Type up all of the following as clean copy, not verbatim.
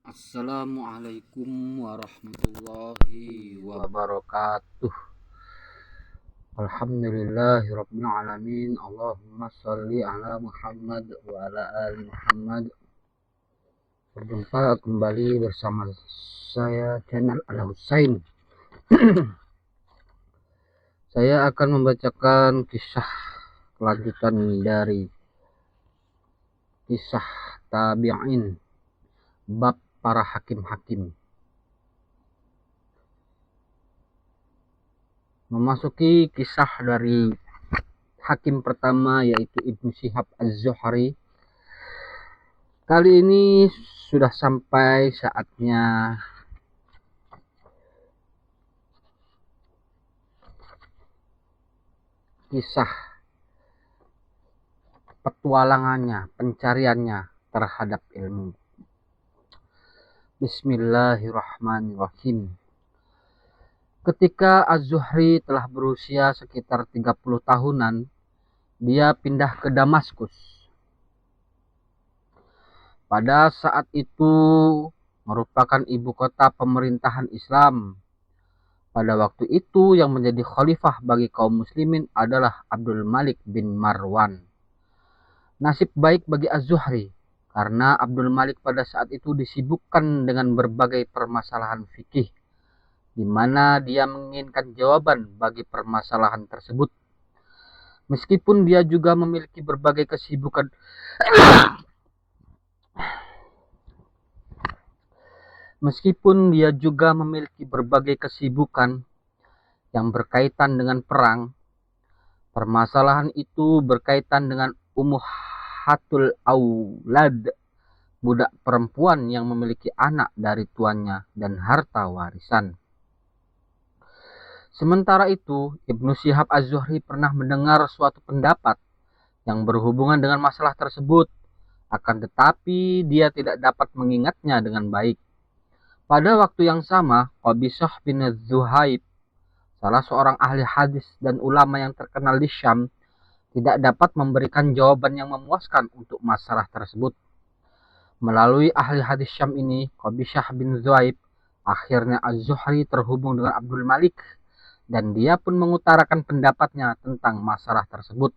Assalamualaikum warahmatullahi wabarakatuh. Alhamdulillahirabbil alamin. Allahumma shalli ala Muhammad wa ala ali Muhammad. Berjumpa kembali bersama saya channel Al Husain. Saya akan membacakan kisah kelanjutan dari kisah tabi'in bab para hakim-hakim. Memasuki kisah dari hakim pertama, yaitu Ibnu Syihab Az-Zuhri. Kali ini sudah sampai saatnya kisah petualangannya, pencariannya terhadap ilmu. Bismillahirrahmanirrahim. Ketika Az-Zuhri telah berusia sekitar 30 tahunan, dia pindah ke Damaskus. Pada saat itu merupakan ibu kota pemerintahan Islam. Pada waktu itu yang menjadi khalifah bagi kaum muslimin adalah Abdul Malik bin Marwan. Nasib baik bagi Az-Zuhri karena Abdul Malik pada saat itu disibukkan dengan berbagai permasalahan fikih, di mana dia menginginkan jawaban bagi permasalahan tersebut. Meskipun dia juga memiliki berbagai kesibukan yang berkaitan dengan perang, permasalahan itu berkaitan dengan ummuhatul aulad, budak perempuan yang memiliki anak dari tuannya, dan harta warisan. Sementara itu, Ibnu Syihab Az-Zuhri pernah mendengar suatu pendapat yang berhubungan dengan masalah tersebut, akan tetapi dia tidak dapat mengingatnya dengan baik. Pada waktu yang sama, Qabisah bin Zuhaib, salah seorang ahli hadis dan ulama yang terkenal di Syam, tidak dapat memberikan jawaban yang memuaskan untuk masalah tersebut. Melalui ahli hadis Syam ini, Qabisah bin Zuhaib, akhirnya Az-Zuhri terhubung dengan Abdul Malik, dan dia pun mengutarakan pendapatnya tentang masalah tersebut.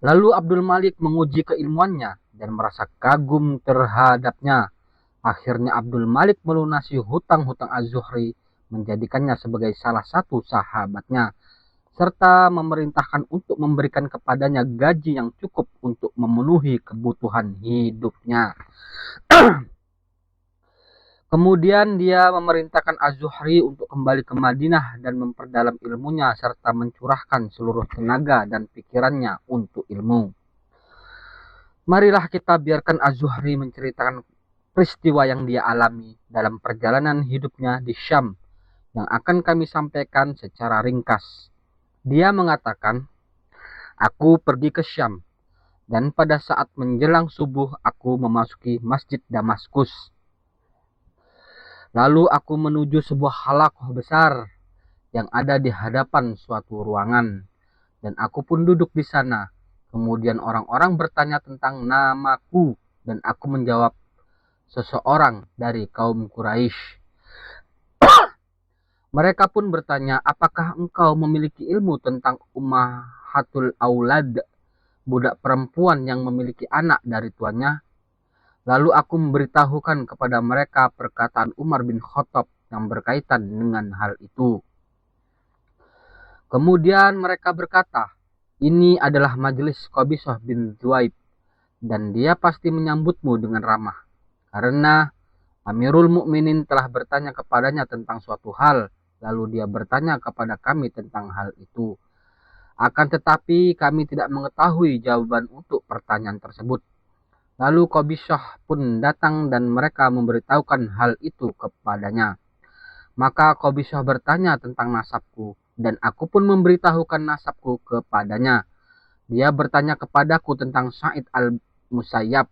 Lalu Abdul Malik menguji keilmuannya dan merasa kagum terhadapnya. Akhirnya Abdul Malik melunasi hutang-hutang Az-Zuhri, menjadikannya sebagai salah satu sahabatnya, serta memerintahkan untuk memberikan kepadanya gaji yang cukup untuk memenuhi kebutuhan hidupnya. Kemudian dia memerintahkan Az-Zuhri untuk kembali ke Madinah dan memperdalam ilmunya serta mencurahkan seluruh tenaga dan pikirannya untuk ilmu. Marilah kita biarkan Az-Zuhri menceritakan peristiwa yang dia alami dalam perjalanan hidupnya di Syam, yang akan kami sampaikan secara ringkas. Dia mengatakan, "Aku pergi ke Syam, dan pada saat menjelang subuh aku memasuki Masjid Damaskus. Lalu aku menuju sebuah halaqah besar yang ada di hadapan suatu ruangan, dan aku pun duduk di sana. Kemudian orang-orang bertanya tentang namaku, dan aku menjawab, seseorang dari kaum Quraisy. Mereka pun bertanya, apakah engkau memiliki ilmu tentang ummahatul aulad, budak perempuan yang memiliki anak dari tuannya? Lalu aku memberitahukan kepada mereka perkataan Umar bin Khattab yang berkaitan dengan hal itu. Kemudian mereka berkata, ini adalah majelis Qabisah bin Zuhaib, dan dia pasti menyambutmu dengan ramah, karena Amirul Mukminin telah bertanya kepadanya tentang suatu hal, lalu dia bertanya kepada kami tentang hal itu. Akan tetapi kami tidak mengetahui jawaban untuk pertanyaan tersebut. Lalu Qabisah pun datang dan mereka memberitahukan hal itu kepadanya. Maka Qabisah bertanya tentang nasabku, dan aku pun memberitahukan nasabku kepadanya. Dia bertanya kepadaku tentang Sa'id al-Musayyab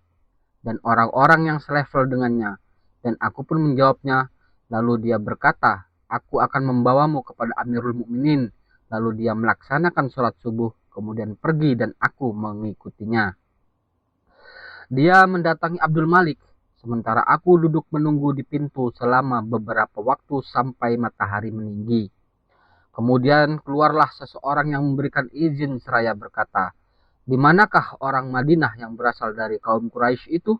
dan orang-orang yang selevel dengannya, dan aku pun menjawabnya. Lalu dia berkata, aku akan membawamu kepada Amirul Mukminin. Lalu dia melaksanakan sholat subuh, kemudian pergi dan aku mengikutinya. Dia mendatangi Abdul Malik sementara aku duduk menunggu di pintu selama beberapa waktu sampai matahari meninggi. Kemudian keluarlah seseorang yang memberikan izin seraya berkata, "Di manakah orang Madinah yang berasal dari kaum Quraisy itu?"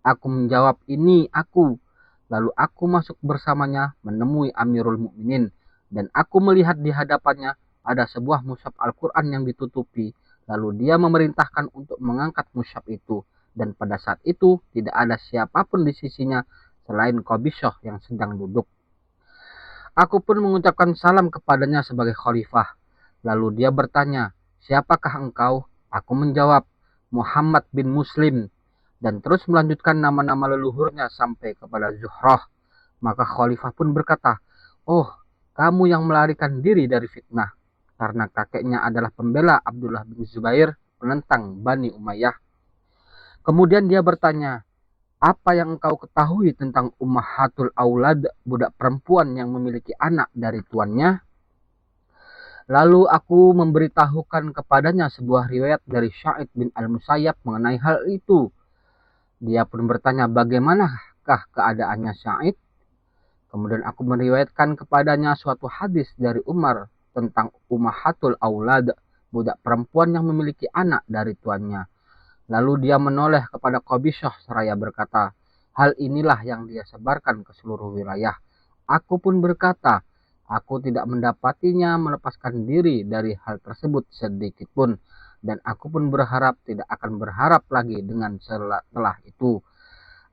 Aku menjawab, "Ini aku." Lalu aku masuk bersamanya menemui Amirul Mukminin, dan aku melihat di hadapannya ada sebuah mushaf Al-Quran yang ditutupi. Lalu dia memerintahkan untuk mengangkat mushaf itu, dan pada saat itu tidak ada siapapun di sisinya selain Qabisyah yang sedang duduk. Aku pun mengucapkan salam kepadanya sebagai khalifah. Lalu dia bertanya, "Siapakah engkau?" Aku menjawab, "Muhammad bin Muslim," dan terus melanjutkan nama-nama leluhurnya sampai kepada Zuhrah. Maka khalifah pun berkata, "Oh, kamu yang melarikan diri dari fitnah," karena kakeknya adalah pembela Abdullah bin Zubair, penentang Bani Umayyah. Kemudian dia bertanya, "Apa yang engkau ketahui tentang Ummahatul Aulad, budak perempuan yang memiliki anak dari tuannya?" Lalu aku memberitahukan kepadanya sebuah riwayat dari Sa'id bin Al-Musayyab mengenai hal itu. Dia pun bertanya, "Bagaimanakah keadaannya Sa'id?" Kemudian aku meriwayatkan kepadanya suatu hadis dari Umar tentang Ummahatul Aulad, budak perempuan yang memiliki anak dari tuannya. Lalu dia menoleh kepada Qabisyah seraya berkata, "Hal inilah yang dia sebarkan ke seluruh wilayah." Aku pun berkata, "Aku tidak mendapatinya melepaskan diri dari hal tersebut sedikit pun, dan aku pun berharap tidak akan berharap lagi dengan setelah itu."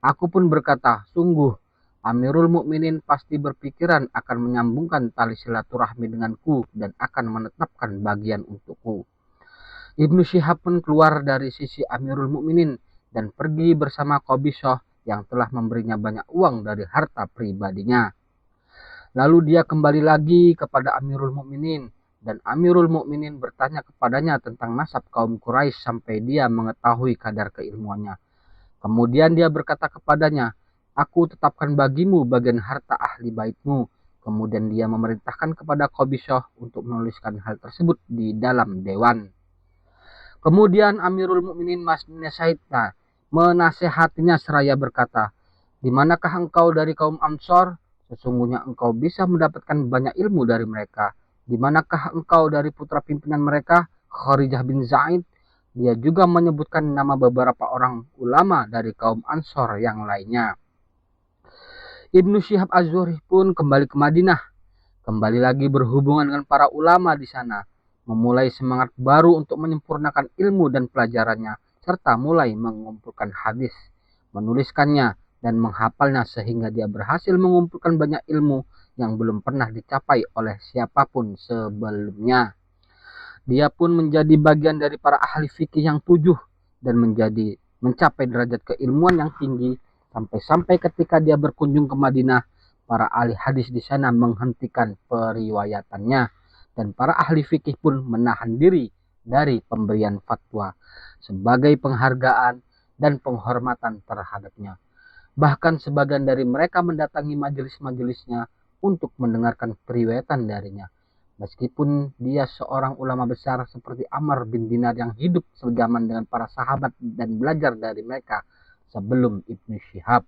Aku pun berkata, "Sungguh, Amirul Mukminin pasti berpikiran akan menyambungkan tali silaturahmi denganku dan akan menetapkan bagian untukku." Ibnu Syihab pun keluar dari sisi Amirul Mukminin dan pergi bersama Qabisyah yang telah memberinya banyak uang dari harta pribadinya. Lalu dia kembali lagi kepada Amirul Mukminin, dan Amirul Mukminin bertanya kepadanya tentang nasab kaum Quraisy sampai dia mengetahui kadar keilmuannya. Kemudian dia berkata kepadanya, "Aku tetapkan bagimu bagian harta ahli baitmu." Kemudian dia memerintahkan kepada Qabisyah untuk menuliskan hal tersebut di dalam dewan. Kemudian Amirul Mukminin menasehatinya seraya berkata, "Di manakah engkau dari kaum Ansor? Sesungguhnya engkau bisa mendapatkan banyak ilmu dari mereka. Di manakah engkau dari putra pimpinan mereka, Kharijah bin Zaid?" Dia juga menyebutkan nama beberapa orang ulama dari kaum Ansor yang lainnya. Ibnu Syihab Az-Zuhri pun kembali ke Madinah, kembali lagi berhubungan dengan para ulama di sana, memulai semangat baru untuk menyempurnakan ilmu dan pelajarannya, serta mulai mengumpulkan hadis, menuliskannya, dan menghafalnya sehingga dia berhasil mengumpulkan banyak ilmu yang belum pernah dicapai oleh siapapun sebelumnya. Dia pun menjadi bagian dari para ahli fikih yang 7 dan mencapai derajat keilmuan yang tinggi sampai ketika dia berkunjung ke Madinah, para ahli hadis di sana menghentikan periwayatannya dan para ahli fikih pun menahan diri dari pemberian fatwa sebagai penghargaan dan penghormatan terhadapnya. Bahkan sebagian dari mereka mendatangi majelis-majelisnya untuk mendengarkan periwayatan darinya. Meskipun dia seorang ulama besar seperti Amr bin Dinar yang hidup sejaman dengan para sahabat dan belajar dari mereka sebelum Ibnu Syihab.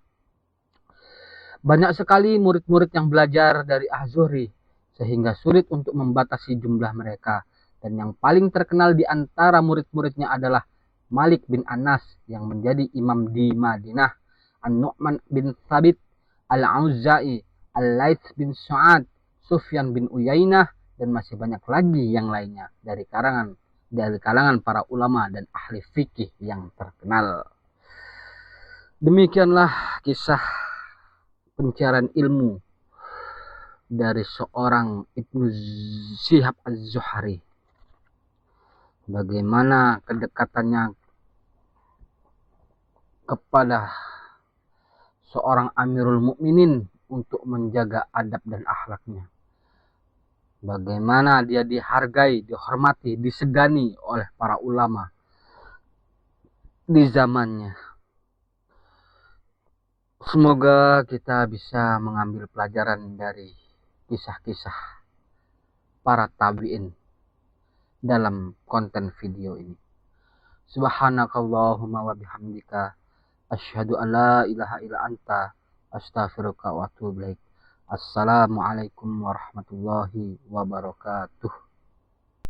Banyak sekali murid-murid yang belajar dari Az-Zuhri sehingga sulit untuk membatasi jumlah mereka. Dan yang paling terkenal di antara murid-muridnya adalah Malik bin Anas yang menjadi imam di Madinah, An-Nu'man bin Thabit, Al-Auza'i, Al-Laits bin Su'ad, Sufyan bin Uyainah, dan masih banyak lagi yang lainnya dari kalangan para ulama dan ahli fikih yang terkenal. Demikianlah kisah pencarian ilmu dari seorang Ibnu Syihab Az-Zuhri. Bagaimana kedekatannya kepada seorang Amirul Mukminin untuk menjaga adab dan akhlaknya. Bagaimana dia dihargai, dihormati, disegani oleh para ulama di zamannya. Semoga kita bisa mengambil pelajaran dari kisah-kisah para tabi'in dalam konten video ini. Subhanakallahumma wa bihamdika Asyhadu an la ilaha illa anta astaghfiruka wa atubu ilaik. Assalamualaikum warahmatullahi wabarakatuh.